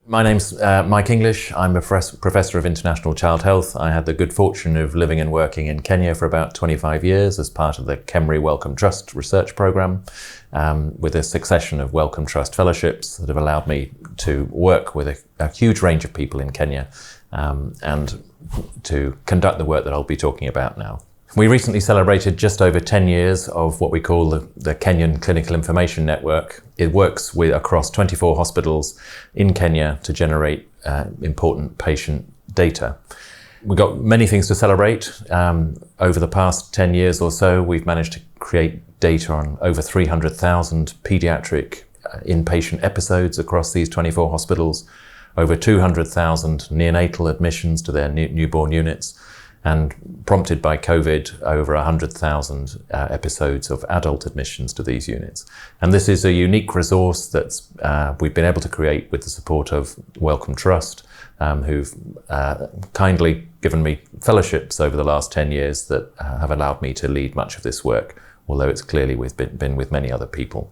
My name's Mike English. I'm a Professor of International Child Health. I had the good fortune of living and working in Kenya for about 25 years as part of the KEMRI Wellcome Trust research program, with a succession of Wellcome Trust fellowships that have allowed me to work with a huge range of people in Kenya and to conduct the work that I'll be talking about now. We recently celebrated just over 10 years of what we call the Kenyan Clinical Information Network. It works across 24 hospitals in Kenya to generate important patient data. We've got many things to celebrate. Over the past 10 years or so, we've managed to create data on over 300,000 pediatric inpatient episodes across these 24 hospitals, over 200,000 neonatal admissions to their newborn units, and prompted by COVID, over 100,000 episodes of adult admissions to these units. And this is a unique resource that we've been able to create with the support of Wellcome Trust, who've kindly given me fellowships over the last 10 years that have allowed me to lead much of this work, although it's clearly been with many other people.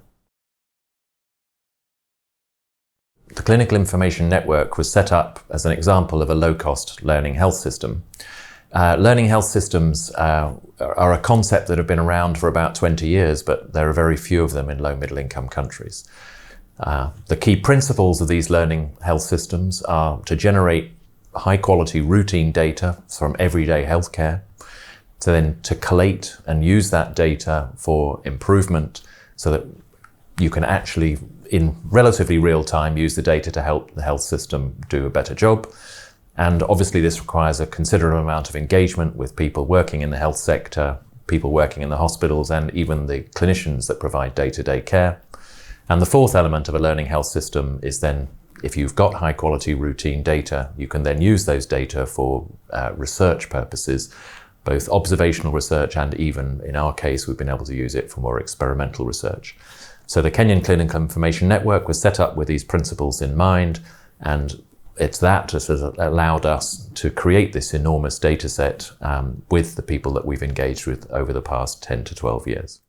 The Clinical Information Network was set up as an example of a low-cost learning health system. Learning health systems are a concept that have been around for about 20 years, but there are very few of them in low middle income countries. The key principles of these learning health systems are to generate high quality routine data from everyday healthcare, to collate and use that data for improvement so that you can actually, in relatively real time, use the data to help the health system do a better job. And obviously this requires a considerable amount of engagement with people working in the health sector, people working in the hospitals, and even the clinicians that provide day-to-day care. And the fourth element of a learning health system is then, if you've got high quality routine data, you can then use those data for research purposes, both observational research and even, in our case, we've been able to use it for more experimental research. So the Kenyan Clinical Information Network was set up with these principles in mind, and it's that has allowed us to create this enormous data set with the people that we've engaged with over the past 10 to 12 years.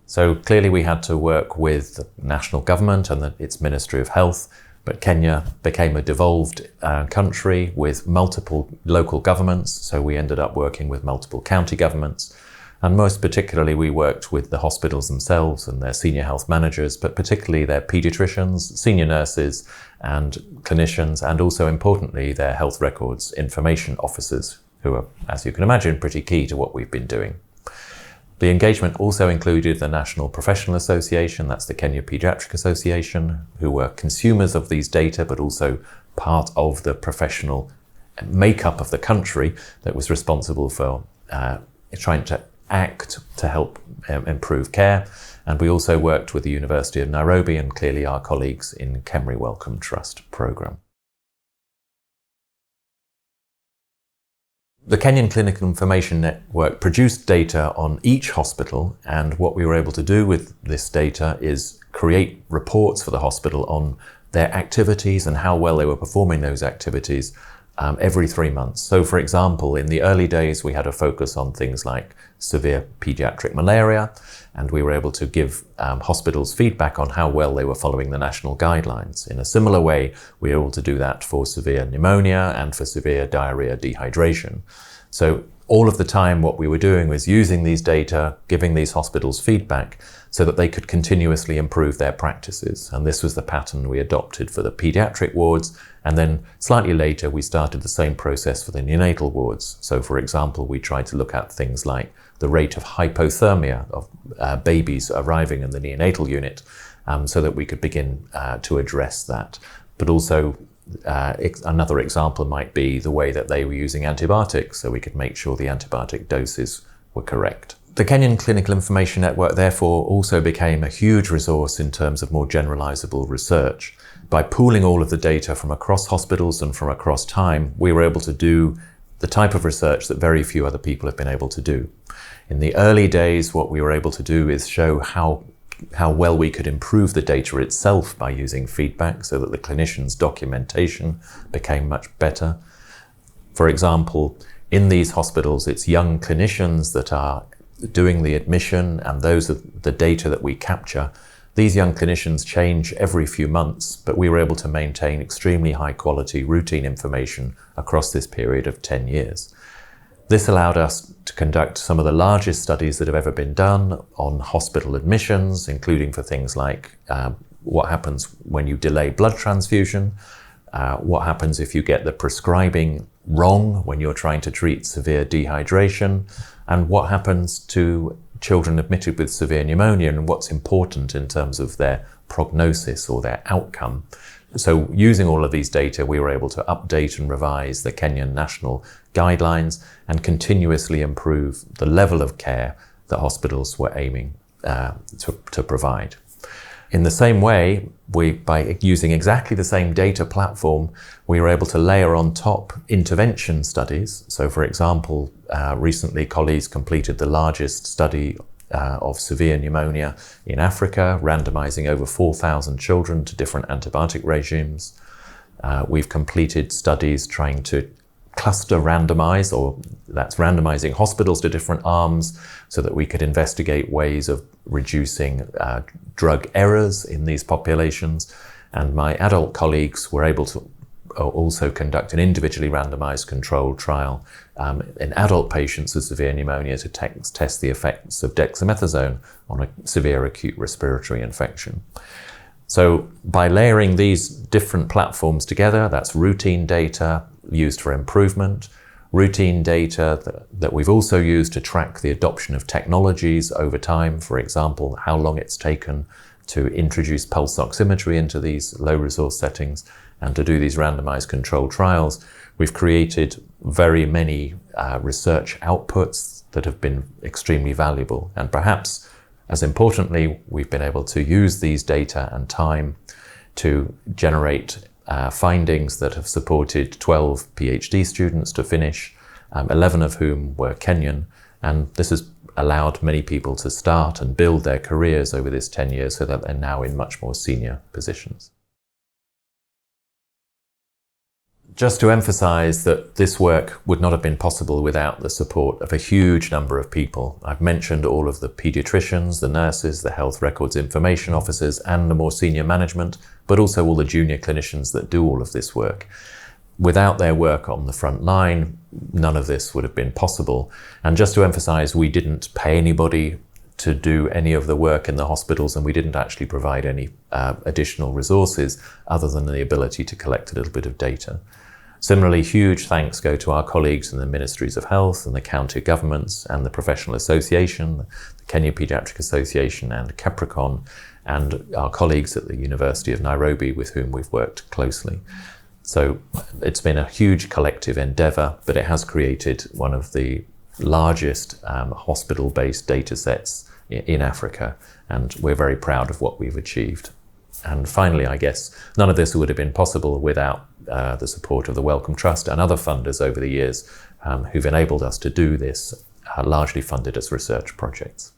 So clearly we had to work with the national government and its Ministry of Health, but Kenya became a devolved country with multiple local governments, so we ended up working with multiple county governments. And most particularly, we worked with the hospitals themselves and their senior health managers, but particularly their pediatricians, senior nurses and clinicians, and also importantly, their health records information officers, who are, as you can imagine, pretty key to what we've been doing. The engagement also included the National Professional Association, that's the Kenya Pediatric Association, who were consumers of these data, but also part of the professional makeup of the country that was responsible for trying to act to help improve care. And we also worked with the University of Nairobi and clearly our colleagues in KEMRI Wellcome Trust program. The Kenyan Clinical Information Network produced data on each hospital, and what we were able to do with this data is create reports for the hospital on their activities and how well they were performing those activities every 3 months. So for example, in the early days, we had a focus on things like severe pediatric malaria, and we were able to give hospitals feedback on how well they were following the national guidelines. In a similar way, we were able to do that for severe pneumonia and for severe diarrhea dehydration. So all of the time, what we were doing was using these data, giving these hospitals feedback so that they could continuously improve their practices. And this was the pattern we adopted for the pediatric wards. And then slightly later, we started the same process for the neonatal wards. So for example, we tried to look at things like the rate of hypothermia of babies arriving in the neonatal unit so that we could begin to address that. But also, another example might be the way that they were using antibiotics, so we could make sure the antibiotic doses were correct. The Kenyan Clinical Information Network therefore also became a huge resource in terms of more generalizable research. By pooling all of the data from across hospitals and from across time, we were able to do the type of research that very few other people have been able to do. In the early days, what we were able to do is show how well we could improve the data itself by using feedback so that the clinicians' documentation became much better. For example, in these hospitals, it's young clinicians that are doing the admission, and those are the data that we capture These young clinicians change every few months, but we were able to maintain extremely high quality routine information across this period of 10 years. This allowed us to conduct some of the largest studies that have ever been done on hospital admissions, including for things like what happens when you delay blood transfusion, what happens if you get the prescribing wrong when you're trying to treat severe dehydration, and what happens to children admitted with severe pneumonia and what's important in terms of their prognosis or their outcome. So using all of these data, we were able to update and revise the Kenyan national guidelines and continuously improve the level of care that hospitals were aiming to provide. In the same way, by using exactly the same data platform, we were able to layer on top intervention studies. So for example, recently colleagues completed the largest study of severe pneumonia in Africa, randomizing over 4,000 children to different antibiotic regimes. We've completed studies trying to cluster randomize, or that's randomizing hospitals to different arms so that we could investigate ways of reducing drug errors in these populations. And my adult colleagues were able to also conduct an individually randomized controlled trial in adult patients with severe pneumonia to test the effects of dexamethasone on a severe acute respiratory infection. So by layering these different platforms together, that's routine data used for improvement, routine data that we've also used to track the adoption of technologies over time, for example, how long it's taken to introduce pulse oximetry into these low resource settings and to do these randomized controlled trials. We've created very many research outputs that have been extremely valuable. And perhaps as importantly, we've been able to use these data and time to generate findings that have supported 12 PhD students to finish, 11 of whom were Kenyan. And this has allowed many people to start and build their careers over this 10 years so that they're now in much more senior positions. Just to emphasize that this work would not have been possible without the support of a huge number of people. I've mentioned all of the pediatricians, the nurses, the health records information officers, and the more senior management, but also all the junior clinicians that do all of this work. Without their work on the front line, none of this would have been possible. And just to emphasize, we didn't pay anybody to do any of the work in the hospitals, and we didn't actually provide any additional resources other than the ability to collect a little bit of data. Similarly, huge thanks go to our colleagues in the Ministries of Health and the county governments and the Professional Association, the Kenya Pediatric Association and Capricorn, and our colleagues at the University of Nairobi with whom we've worked closely. So it's been a huge collective endeavor, but it has created one of the largest hospital-based data sets in Africa, and we're very proud of what we've achieved. And finally, I guess, none of this would have been possible without the support of the Wellcome Trust and other funders over the years who've enabled us to do this, largely funded as research projects.